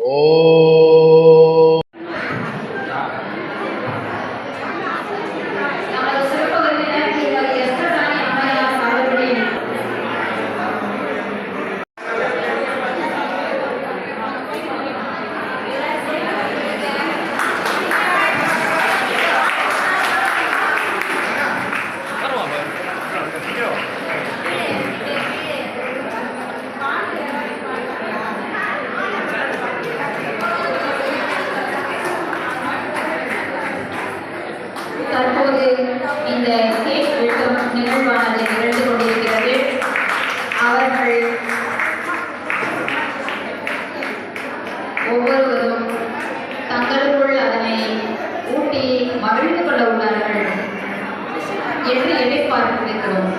ஓ தற்போது இந்த கேக் வெட்டும் நிகழ்வானது நிகழ்ந்து கொண்டிருக்கிறது. அவர்கள் ஒவ்வொருவரும் தங்களுக்குள் அதனை ஊட்டி மகிழ்ந்து கொள்ள உள்ளார்கள் என்று எதிர்பார்த்திருக்கிறோம்.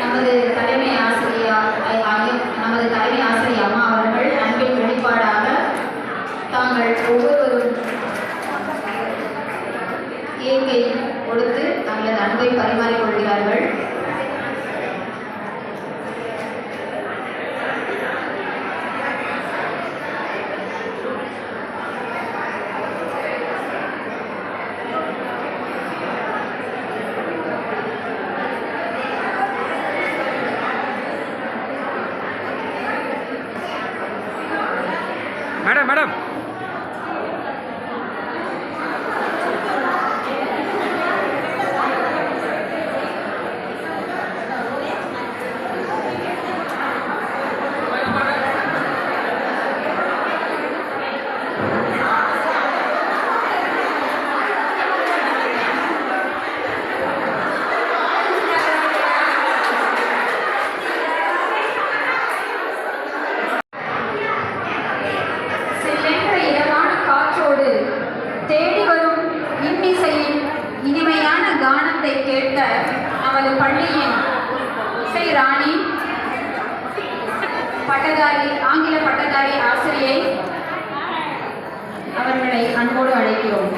நமது தலைமை ஆசிரியர் அம்மா அவர்கள் அன்பின் வெளிப்பாடாக தாங்கள் ஒவ்வொருவரும் கேக்கை கொடுத்து தங்களது அன்பை பரிமாறிக்கொள்கிறார்கள். மேடம் மேடம் தேடி வரும் இன்னிசையின் இனிமையான கானத்தை கேட்ட நமது பள்ளியின் இசை ராணி ஆங்கில பட்டதாரி ஆசிரியை அவர்களை அன்போடு அழைக்கிறோம்.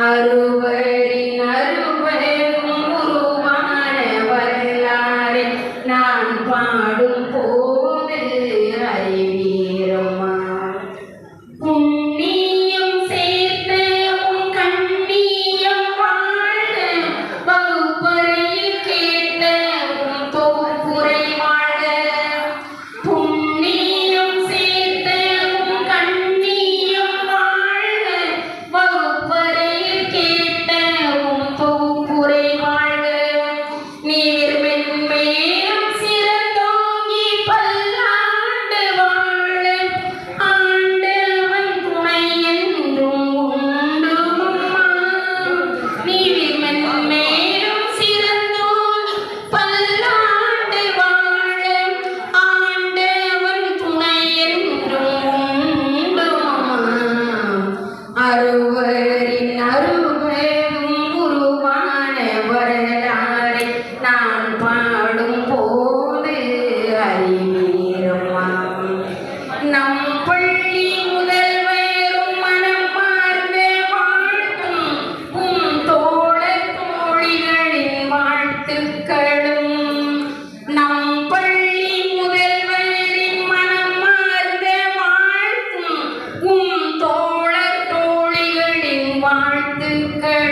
அருவழி அவரின் அருமையும் உருவான வரலாறை நான் பாடும் போது அறிவீரம்மாம். நம் பள்ளி முதல்வரும் மனம் மார்ந்த வாழ்த்தும் உம் தோழர் தோழிகளின் வாழ்த்துக்களும். நம் பள்ளி முதல்வரின் மனம் மார்ந்த வாழ்த்தும் உம் தோழர் தோழிகளின் வாழ்த்துக்கள்.